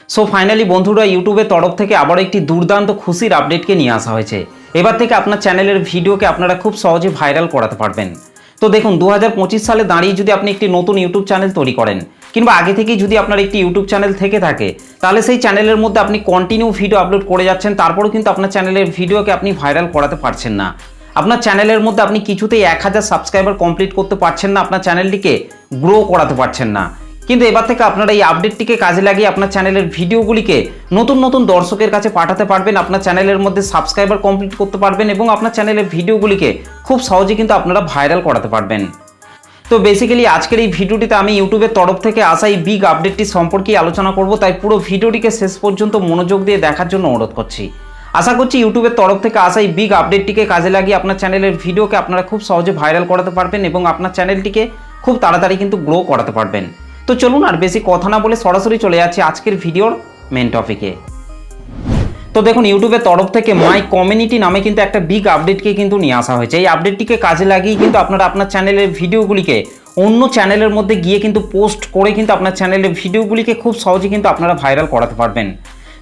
So finally বন্ধুরা ইউটিউবের তরফ থেকে আবার একটি দুর্দান্ত খুশির আপডেটকে নিয়ে আসা হয়েছে। এবার থেকে আপনার চ্যানেলের ভিডিওকে আপনারা খুব সহজে ভাইরাল করাতে পারবেন। তো দেখুন 2025 সালে দাঁড়িয়ে যদি আপনি একটি নতুন ইউটিউব চ্যানেল তৈরি করেন কিংবা আগে থেকেই যদি আপনার একটি ইউটিউব চ্যানেল থেকে থাকে, তাহলে সেই চ্যানেলের মধ্যে আপনি কন্টিনিউ ভিডিও আপলোড করে যাচ্ছেন, তারপরেও কিন্তু আপনার চ্যানেলের ভিডিওকে আপনি ভাইরাল করাতে পারছেন না। আপনার চ্যানেলের মধ্যে আপনি কিছুতেই 1000 সাবস্ক্রাইবার কমপ্লিট করতে পারছেন না, আপনার চ্যানেলটিকে গ্রো করাতে পারছেন না। কিন্তু এবার থেকে আপনারা এই আপডেটটিকে কাজে লাগিয়ে আপনার চ্যানেলের ভিডিওগুলিকে নতুন নতুন দর্শকের কাছে পাঠাতে পারবেন, আপনার চ্যানেলের মধ্যে সাবস্ক্রাইবার কমপ্লিট করতে পারবেন এবং আপনার চ্যানেলের ভিডিওগুলিকে খুব সহজে কিন্তু আপনারা ভাইরাল করাতে পারবেন। তো বেসিক্যালি আজকের এই ভিডিওটিতে আমি ইউটিউবের তরফ থেকে আসা এই বিগ আপডেটটি সম্পর্কে আলোচনা করব, তাই পুরো ভিডিওটিকে শেষ পর্যন্ত মনোযোগ দিয়ে দেখার জন্য অনুরোধ করছি। আশা করছি ইউটিউবের তরফ থেকে আসা এই বিগ আপডেটটিকে কাজে লাগিয়ে আপনার চ্যানেলের ভিডিওকে আপনারা খুব সহজে ভাইরাল করাতে পারবেন এবং আপনার চ্যানেলটিকে খুব তাড়াতাড়ি কিন্তু গ্রো করাতে পারবেন। তো চলুন আর বেশি কথা না বলে সরাসরি চলে যাচ্ছি আজকের ভিডিওর মেন টপিকে। তো দেখুন ইউটিউবের তরফ থেকে মাই কমিউনিটি নামে কিন্তু একটা বিগ আপডেটকে কিন্তু নিয়ে আসা হয়েছে। এই আপডেটটিকে কাজে লাগিয়ে কিন্তু আপনারা আপনার চ্যানেলের ভিডিওগুলিকে অন্য চ্যানেলের মধ্যে গিয়ে কিন্তু পোস্ট করে কিন্তু আপনার চ্যানেলের ভিডিওগুলিকে খুব সহজে কিন্তু আপনারা ভাইরাল করাতে পারবেন।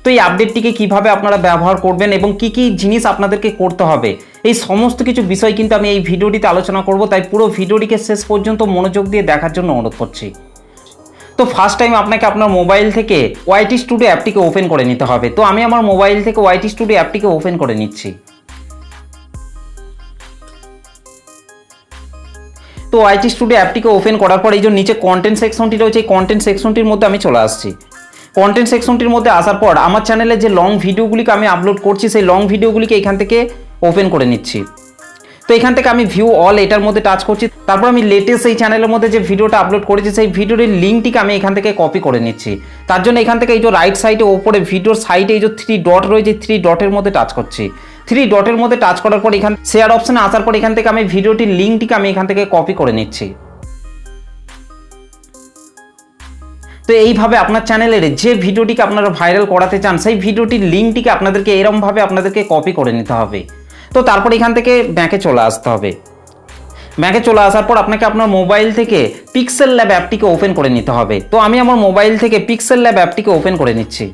তো এই আপডেটটিকে কিভাবে আপনারা ব্যবহার করবেন এবং কি কি জিনিস আপনাদেরকে করতে হবে, এই সমস্ত কিছু বিষয় কিন্তু আমি এই ভিডিওটিতে আলোচনা করব, তাই পুরো ভিডিওটিকে শেষ পর্যন্ত মনোযোগ দিয়ে দেখার জন্য অনুরোধ করছি। তো ফার্স্ট টাইম আপনাকে আপনার মোবাইল থেকে ওয়াইটি স্টুডিও অ্যাপটিকে ওপেন করে নিতে হবে। তো আমি আমার মোবাইল থেকে ওয়াইটি স্টুডিও অ্যাপটিকে ওপেন করে নিচ্ছি। তো ওয়াইটি স্টুডিও অ্যাপটিকে ওপেন করার পর এই যে নিচে কন্টেন্ট সেকশনটি রয়েছে, এই কন্টেন্ট সেকশনটির মধ্যে আমি চলে আসছি। কন্টেন্ট সেকশনটির মধ্যে আসার পর আমার চ্যানেলে যে লং ভিডিওগুলিকে আমি আপলোড করছি, সেই লং ভিডিওগুলিকে এখান থেকে ওপেন করে নিচ্ছি। তো এখান থেকে আমি ভিউ অল এটার মধ্যে টাচ করছি। তারপর আমি লেটেস্ট এই চ্যানেলের মধ্যে যে ভিডিওটা আপলোড করেছি সেই ভিডিওর লিঙ্কটিকে আমি এখান থেকে কপি করে নিচ্ছি। তার জন্য এখান থেকে এই যে রাইট সাইডে ওপরে ভিডিওর সাইডে এই যে 3 ডট রয়েছে, 3 ডটের মধ্যে টাচ করছি। 3 ডটের মধ্যে টাচ করার পর এখান শেয়ার অপশনে আসার পর এখান থেকে আমি ভিডিওটির লিঙ্কটিকে আমি এখান থেকে কপি করে নিচ্ছি। তো এইভাবে আপনার চ্যানেলের যে ভিডিওটিকে আপনারা ভাইরাল করাতে চান সেই ভিডিওটির লিঙ্কটিকে আপনাদেরকে এরকমভাবে আপনাদেরকে কপি করে নিতে হবে। তো তারপর এখান থেকে ব্যাকে চলে আসতে হবে। ব্যাকে চলে আসার পর আপনাকে আপনার মোবাইল থেকে পিক্সেল ল্যাব অ্যাপটিকে ওপেন করে নিতে হবে। তো আমি আমার মোবাইল থেকে পিক্সেল ল্যাব অ্যাপটিকে ওপেন করে নিচ্ছি।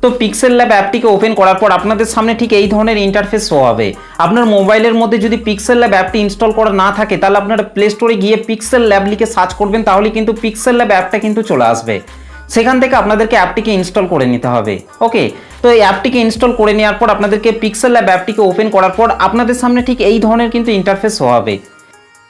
তো পিক্সেল ল্যাব অ্যাপটিকে ওপেন করার পর আপনাদের সামনে ঠিক এই ধরনের ইন্টারফেস শো হবে। আপনার মোবাইলের মধ্যে যদি পিক্সেল ল্যাব অ্যাপটি ইনস্টল করা না থাকে, তাহলে আপনারা প্লে স্টোরে গিয়ে পিক্সেল ল্যাব লিখে সার্চ করবেন, তাহলে কিন্তু পিক্সেল ল্যাব অ্যাপটা কিন্তু চলে আসবে। সেখান থেকে আপনাদেরকে অ্যাপটিকে ইনস্টল করে নিতে হবে। ওকে, তো এই অ্যাপটিকে ইনস্টল করে নেওয়ার পর আপনাদেরকে পিক্সেল ল্যাব অ্যাপটিকে ওপেন করার পর আপনাদের সামনে ঠিক এই ধরনের কিন্তু ইন্টারফেস শো হবে।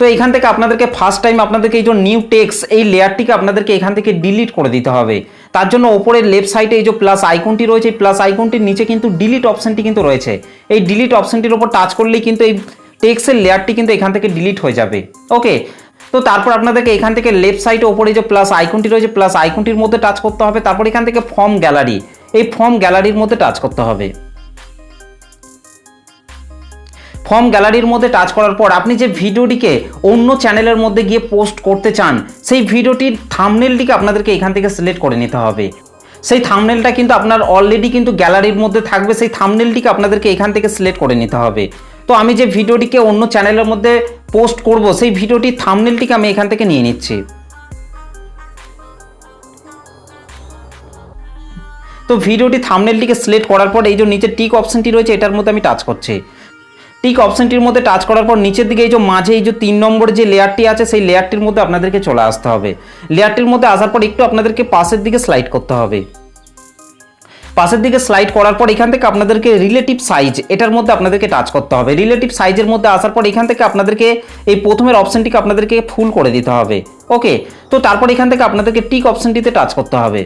তো এখান থেকে আপনাদেরকে ফার্স্ট টাইম আপনাদেরকে এই যে নিউ টেক্সট এই লেয়ারটিকে আপনাদেরকে এখান থেকে ডিলিট করে দিতে হবে। তার জন্য ওপরের লেফট সাইডে এই যে প্লাস আইকনটি রয়েছে, এই প্লাস আইকনটির নিচে কিন্তু ডিলিট অপশনটি কিন্তু রয়েছে। এই ডিলিট অপশনটির উপর টাচ করলেই কিন্তু এই টেক্সটের লেয়ারটি কিন্তু এখান থেকে ডিলিট হয়ে যাবে। ওকে, তো তারপর আপনাদেরকে এখান থেকে লেফট সাইডে ওপরে যে প্লাস আইকনটি রয়েছে, প্লাস আইকনটির মধ্যে টাচ করতে হবে। তারপর এখান থেকে ফর্ম গ্যালারি, এই ফর্ম গ্যালারির মধ্যে টাচ করতে হবে। ফর্ম গ্যালারির মধ্যে টাচ করার পর আপনি যে ভিডিওটিকে অন্য চ্যানেলের মধ্যে গিয়ে পোস্ট করতে চান সেই ভিডিওটির থাম্বনেলটিকে আপনাদেরকে এখান থেকে সিলেক্ট করে নিতে হবে। সেই থাম্বনেলটা কিন্তু আপনার অলরেডি কিন্তু গ্যালারির মধ্যে থাকবে, সেই থাম্বনেলটিকে আপনাদেরকে এখান থেকে সিলেক্ট করে নিতে হবে। তো আমি যে ভিডিওটিকে অন্য চ্যানেলের মধ্যে পোস্ট করব সেই ভিডিওটির থাম্বনেলটিকে আমি এখান থেকে নিয়ে নিচ্ছি। তো ভিডিওটি থাম্বনেলটিকে সিলেক্ট করার পর এই যে নিচে টিক অপশনটি রয়েছে এটার মধ্যে আমি টাচ করছি। টিক অপশনটির মধ্যে টাচ করার পর নিচের দিকে এই যে মাঝে এই যে 3 নম্বরের যে লেয়ারটি আছে সেই লেয়ারটির মধ্যে আপনাদেরকে চলে আসতে হবে। লেয়ারটির মধ্যে আসার পর একটু আপনাদেরকে পাশের দিকে স্লাইড করতে হবে। পাশের দিকে স্লাইড করার পর এখান থেকে আপনাদেরকে রিলেটিভ সাইজ এটার মধ্যে আপনাদেরকে টাচ করতে হবে। রিলেটিভ সাইজের মধ্যে আসার পর এখান থেকে আপনাদেরকে এই প্রথমের অপশনটিকে আপনাদেরকে ফুল করে দিতে হবে। ওকে, তো তারপর এখান থেকে আপনাদেরকে টিক অপশনটিতে টাচ করতে হবে।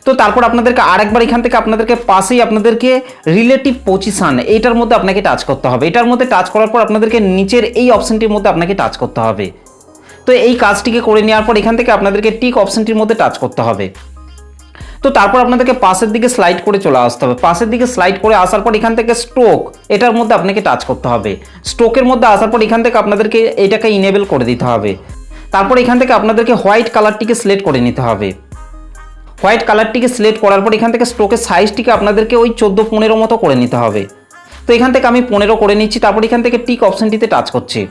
তো তারপর আপনাদেরকে আরেকবার এখান থেকে আপনাদেরকে পাশেই আপনাদেরকে রিলেটিভ পজিশন এইটার মধ্যে আপনাকে টাচ করতে হবে। এটার মধ্যে টাচ করার পর আপনাদেরকে নিচের এই অপশনটির মধ্যে আপনাকে টাচ করতে হবে। তো এই কাজটিকে করে নেওয়ার পর এখান থেকে আপনাদেরকে টিক অপশনটির মধ্যে টাচ করতে হবে। তো তারপর আপনাদেরকে পাশের দিকে স্লাইড করে চলে আসতে হবে। পাশের দিকে স্লাইড করে আসার পর এখান থেকে স্ট্রোক এটার মধ্যে আপনাকে টাচ করতে হবে। স্ট্রোকের মধ্যে আসার পর এখান থেকে আপনাদেরকে এটাকে ইনেবল করে দিতে হবে। তারপর এখান থেকে আপনাদেরকে হোয়াইট কালারটিকে সিলেক্ট করে নিতে হবে। হোয়াইট কালারটিকে সিলেক্ট করার পর এখান থেকে স্ট্রোকের সাইজটিকে আপনাদেরকে ওই 14-15 মতো করে নিতে হবে। তো এখান থেকে আমি 15 করে নিচ্ছি। তারপর এখান থেকে টিক অপশনটিতে টাচ করছি।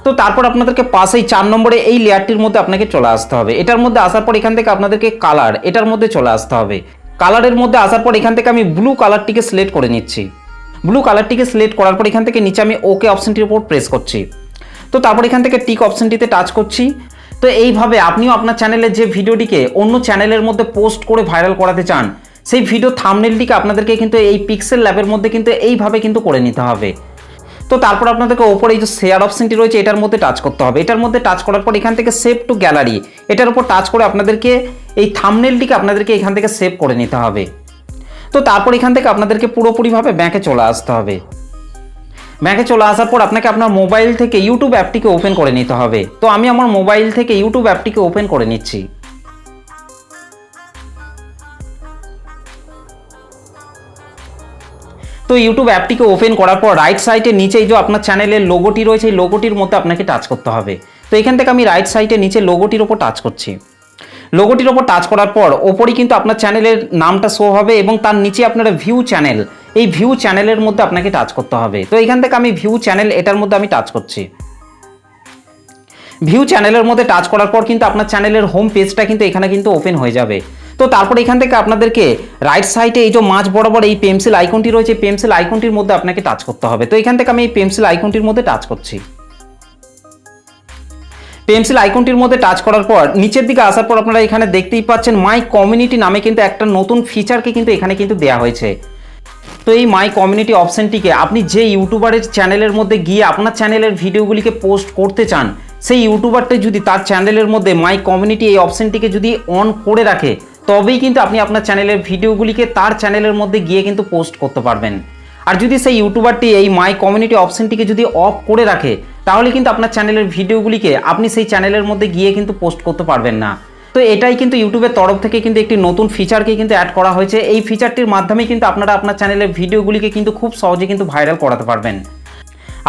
তো তো তারপর আপনাদেরকে পাশেই 4 নম্বরে এই লেয়ারটির মধ্যে আপনাকে চলে আসতে হবে। এটার মধ্যে আসার পর এখান থেকে আপনাদেরকে কালার, এটার মধ্যে চলে আসতে হবে। কালারের মধ্যে আসার পর এখান থেকে আমি ব্লু কালারটিকে সিলেক্ট করে নিচ্ছি। ব্লু কালারটিকে সিলেক্ট করার পর এখান থেকে নিচে আমি ওকে অপশনটির উপর প্রেস করছি। তো তারপর এখান থেকে টিক অপশনটিতে টাচ করছি। তো এইভাবে আপনিও আপনার চ্যানেলের যে ভিডিওটিকে অন্য চ্যানেলের মধ্যে পোস্ট করে ভাইরাল করাতে চান, সেই ভিডিও থাম্বনেলটিকে আপনাদেরকে কিন্তু এই পিক্সেল ল্যাবের মধ্যে কিন্তু এইভাবে কিন্তু করে নিতে হবে। তো তারপর আপনাদেরকে ওপরে এই যে শেয়ার অপশনটি রয়েছে এটার মধ্যে টাচ করতে হবে। এটার মধ্যে টাচ করার পর এখান থেকে সেভ টু গ্যালারি, এটার উপর টাচ করে আপনাদেরকে এই থাম্বনেলটিকে আপনাদেরকে এখান থেকে সেভ করে নিতে হবে। তো তারপর এখান থেকে আপনাদেরকে পুরোপুরিভাবে ব্যাকে চলে আসতে হবে। ব্যাকে চলে আসার পর আপনাকে আপনার মোবাইল থেকে ইউটিউব অ্যাপটিকে ওপেন করে নিতে হবে। তো আমি আমার মোবাইল থেকে ইউটিউব অ্যাপটিকে ওপেন করে নিচ্ছি। তো ইউটিউব অ্যাপটিকে ওপেন করার পর রাইট সাইডে নিচে যে আপনার চ্যানেলের লোগোটি রয়েছে এই লোগোটির মধ্যে আপনাকে টাচ করতে হবে। তো এখান থেকে আমি রাইট সাইডে নিচে লোগোটির ওপর টাচ করছি। লোগোটির ওপর টাচ করার পর ওপরেই কিন্তু আপনার চ্যানেলের নামটা শো হবে এবং তার নিচে আপনারা ভিউ চ্যানেল, এই ভিউ চ্যানেলের মধ্যে আপনাকে টাচ করতে হবে। তো এখান থেকে আমি ভিউ চ্যানেল এটার মধ্যে আমি টাচ করছি। ভিউ চ্যানেলের মধ্যে টাচ করার পর কিন্তু আপনার চ্যানেলের হোম পেজটা কিন্তু এখানে কিন্তু ওপেন হয়ে যাবে। তো তারপর এখান থেকে আপনাদেরকে রাইট সাইডে এই যে মাঝ বরাবর এই পেন্সিল আইকনটি রয়েছে, পেন্সিল আইকনটির মধ্যে আপনাকে টাচ করতে হবে। তো এখান থেকে আমি এই পেন্সিল আইকনটির মধ্যে টাচ করছি। পেন্সিল আইকনটির মধ্যে টাচ করার পর নিচের দিকে আসার পর আপনারা এখানে দেখতেই পাচ্ছেন মাই কমিউনিটি নামে কিন্তু একটা নতুন ফিচারকে কিন্তু এখানে কিন্তু দেওয়া হয়েছে। তো এই মাই কমিউনিটি অপশনটিকে আপনি যে ইউটিউবারের চ্যানেলের মধ্যে গিয়ে আপনার চ্যানেলের ভিডিওগুলিকে পোস্ট করতে চান, সেই ইউটিউবারটা যদি তার চ্যানেলের মধ্যে মাই কমিউনিটি এই অপশনটিকে যদি অন করে রাখে, তবেই কিন্তু আপনি আপনার চ্যানেলের ভিডিওগুলিকে তার চ্যানেলের মধ্যে গিয়ে কিন্তু পোস্ট করতে পারবেন। আর যদি সেই ইউটিউবারটি এই মাই কমিউনিটি অপশনটিকে যদি অফ করে রাখে, তাহলে কিন্তু আপনার চ্যানেলের ভিডিওগুলিকে আপনি সেই চ্যানেলের মধ্যে গিয়ে কিন্তু পোস্ট করতে পারবেন না। তো এটাই কিন্তু ইউটিউবের তরফ থেকে কিন্তু একটি নতুন ফিচারকে কিন্তু অ্যাড করা হয়েছে। এই ফিচারটির মাধ্যমে কিন্তু আপনারা আপনার চ্যানেলের ভিডিওগুলিকে কিন্তু খুব সহজে কিন্তু ভাইরাল করাতে পারবেন।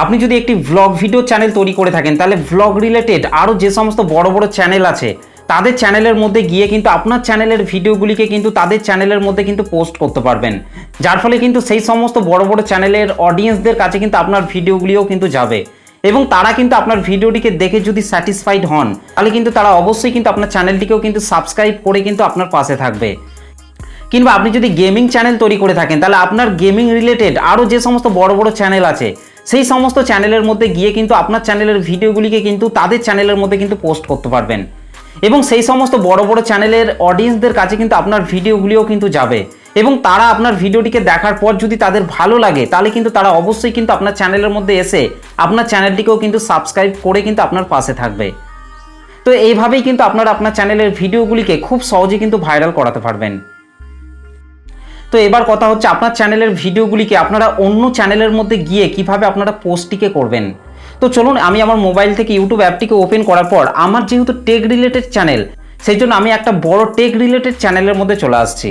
আপনি যদি একটি ভ্লগ ভিডিও চ্যানেল তৈরি করে থাকেন, তাহলে ভ্লগ রিলেটেড আরও যে সমস্ত বড় বড় চ্যানেল আছে তাদের চ্যানেলের মধ্যে গিয়ে কিন্তু আপনার চ্যানেলের ভিডিওগুলিকে কিন্তু তাদের চ্যানেলের মধ্যে কিন্তু পোস্ট করতে পারবেন, যার ফলে কিন্তু সেই সমস্ত বড় বড় চ্যানেলের অডিয়েন্সদের কাছে কিন্তু আপনার ভিডিওগুলিও কিন্তু যাবে এবং তারা কিন্তু আপনার ভিডিওটিকে দেখে যদি স্যাটিসফাইড হন, তাহলে কিন্তু তারা অবশ্যই কিন্তু আপনার চ্যানেলটিকেও কিন্তু সাবস্ক্রাইব করে কিন্তু আপনার পাশে থাকবে। কিংবা আপনি যদি গেমিং চ্যানেল তৈরি করে থাকেন, তাহলে আপনার গেমিং রিলেটেড আরও যে সমস্ত বড় বড় চ্যানেল আছে সেই সমস্ত চ্যানেলের মধ্যে গিয়ে কিন্তু আপনার চ্যানেলের ভিডিওগুলিকে কিন্তু তাদের চ্যানেলের মধ্যে কিন্তু পোস্ট করতে পারবেন এবং সেই সমস্ত বড় বড় চ্যানেলের অডিয়েন্সদের কাছে কিন্তু আপনার ভিডিওগুলিও কিন্তু যাবে এবং তারা আপনার ভিডিওটিকে দেখার পর যদি তাদের ভালো লাগে, তাহলে কিন্তু তারা অবশ্যই কিন্তু আপনার চ্যানেলের মধ্যে এসে আপনার চ্যানেলটিকেও কিন্তু সাবস্ক্রাইব করে কিন্তু আপনার পাশে থাকবে। তো এইভাবেই কিন্তু আপনারা আপনার চ্যানেলের ভিডিওগুলিকে খুব সহজে কিন্তু ভাইরাল করাতে পারবেন। তো এবার কথা হচ্ছে আপনার চ্যানেলের ভিডিওগুলিকে আপনারা অন্য চ্যানেলের মধ্যে গিয়ে কিভাবে আপনারা পোস্টটিকে করবেন। তো চলুন, আমি আমার মোবাইল থেকে ইউটিউব অ্যাপটিকে ওপেন করার পর আমার যেহেতু টেক রিলেটেড চ্যানেল, সেই জন্য আমি একটা বড় টেক রিলেটেড চ্যানেলের মধ্যে চলে আসছি।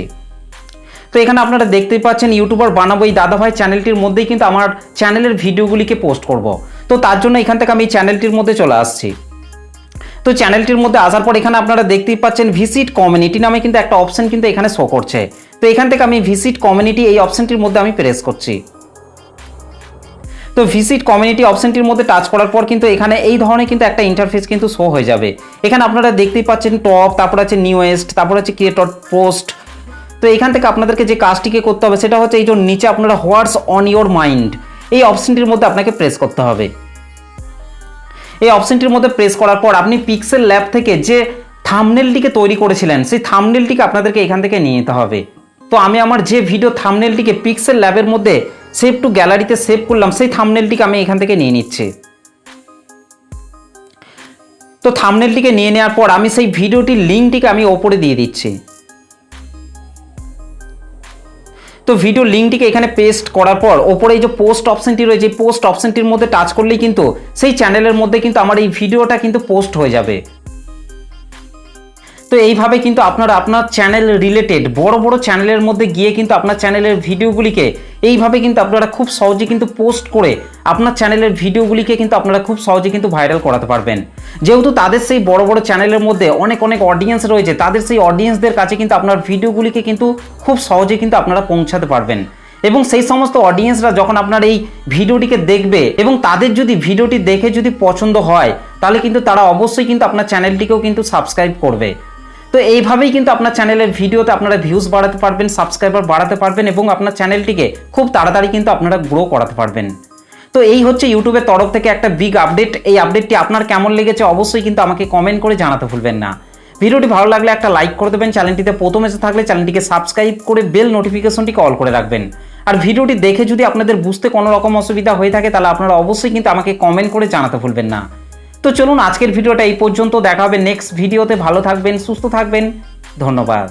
তো এখানে আপনারা দেখতেই পাচ্ছেন ইউটিউবার বানাবো এই দাদাভাই চ্যানেলটির মধ্যেই কিন্তু আমার চ্যানেলের ভিডিওগুলিকে পোস্ট করব। তো তার জন্য এখান থেকে আমি চ্যানেলটির মধ্যে চলে আসছি। তো চ্যানেলটির মধ্যে আসার পর এখানে আপনারা দেখতেই পাচ্ছেন ভিজিট কমিউনিটি নামে কিন্তু একটা অপশন কিন্তু এখানে শো করছে। তো এখান থেকে আমি ভিজিট কমিউনিটি এই অপশনটির মধ্যে আমি প্রেস করছি। তো ভিজিট কমিউনিটি অপশনটির মধ্যে টাচ করার পর কিন্তু এখানে এই ধরনের কিন্তু একটা ইন্টারফেস কিন্তু শো হয়ে যাবে। এখানে আপনারা দেখতেই পাচ্ছেন টপ, তারপর আছে নিউয়েস্ট, তারপর আছে ক্রিয়েটর পোস্ট। তো এখান থেকে আপনাদেরকে যে কাজটিকে করতে হবে সেটা হচ্ছে এই যে নিচে আপনারা হোয়াটস অন ইয়োর মাইন্ড এই অপশনটির মধ্যে আপনাকে প্রেস করতে হবে। এই অপশনটির মধ্যে প্রেস করার পর আপনি পিক্সেল ল্যাব থেকে যে থাম্বনেলটিকে তৈরি করেছিলেন সেই থাম্বনেলটিকে আপনাদেরকে এখান থেকে নিয়ে নিতে হবে। তো আমি আমার যে ভিডিও থাম্বনেলটিকে পিক্সেল ল্যাবের মধ্যে সেভ টু গ্যালারিতে সেভ করলাম সেই থাম্বনেলটিকে আমি এখান থেকে নিয়ে নিচ্ছি। তো থাম্বনেলটিকে নিয়ে নেওয়ার পর আমি সেই ভিডিওটির লিঙ্কটিকে আমি ওপরে দিয়ে দিচ্ছি। তো ভিডিও লিঙ্কটিকে এখানে পেস্ট করার পর ওপরে এই যে পোস্ট অপশনটি রয়েছে এই পোস্ট অপশনটির মধ্যে টাচ করলেই কিন্তু সেই চ্যানেলের মধ্যে কিন্তু আমার এই ভিডিওটা কিন্তু পোস্ট হয়ে যাবে। তো এইভাবে কিন্তু আপনারা আপনার চ্যানেল রিলেটেড বড় বড় চ্যানেলের মধ্যে গিয়ে কিন্তু আপনার চ্যানেলের ভিডিওগুলিকে এইভাবে কিন্তু আপনারা খুব সহজে কিন্তু পোস্ট করে আপনার চ্যানেলের ভিডিওগুলিকে কিন্তু আপনারা খুব সহজে কিন্তু ভাইরাল করাতে পারবেন। যেহেতু তাদের সেই বড় বড় চ্যানেলের মধ্যে অনেক অনেক অডিয়েন্স রয়েছে, তাদের সেই অডিয়েন্সদের কাছে কিন্তু আপনার ভিডিওগুলিকে কিন্তু খুব সহজে কিন্তু আপনারা পৌঁছাতে পারবেন এবং সেই সমস্ত অডিয়েন্সরা যখন আপনার এই ভিডিওটিকে দেখবে এবং তাদের যদি ভিডিওটি দেখে যদি পছন্দ হয় তাহলে কিন্তু তারা অবশ্যই কিন্তু আপনার চ্যানেলটিকেও কিন্তু সাবস্ক্রাইব করবে। তো এইভাবেই কিন্তু আপনার চ্যানেলের ভিডিওতে আপনারা ভিউজ বাড়াতে পারবেন, সাবস্ক্রাইবার বাড়াতে পারবেন এবং আপনার চ্যানেলটিকে খুব তাড়াতাড়ি কিন্তু আপনারা গ্রো করাতে পারবেন। তো এই হচ্ছে ইউটিউবের তরফ থেকে একটা বিগ আপডেট। এই আপডেটটি আপনার কেমন লেগেছে অবশ্যই কিন্তু আমাকে কমেন্ট করে জানাতে ভুলবেন না। ভিডিওটি ভালো লাগলে একটা লাইক করে দেবেন, চ্যানেলটিতে প্রথম এসে থাকলে চ্যানেলটিকে সাবস্ক্রাইব করে বেল নোটিফিকেশনটিকে অল করে রাখবেন। আর ভিডিওটি দেখে যদি আপনাদের বুঝতে কোনো রকম অসুবিধা হয়ে থাকে তাহলে আপনারা অবশ্যই কিন্তু আমাকে কমেন্ট করে জানাতে ভুলবেন না। তো চলুন আজকের ভিডিওটা এই পর্যন্ত, দেখা হবে নেক্সট ভিডিওতে। ভালো থাকবেন, সুস্থ থাকবেন, ধন্যবাদ।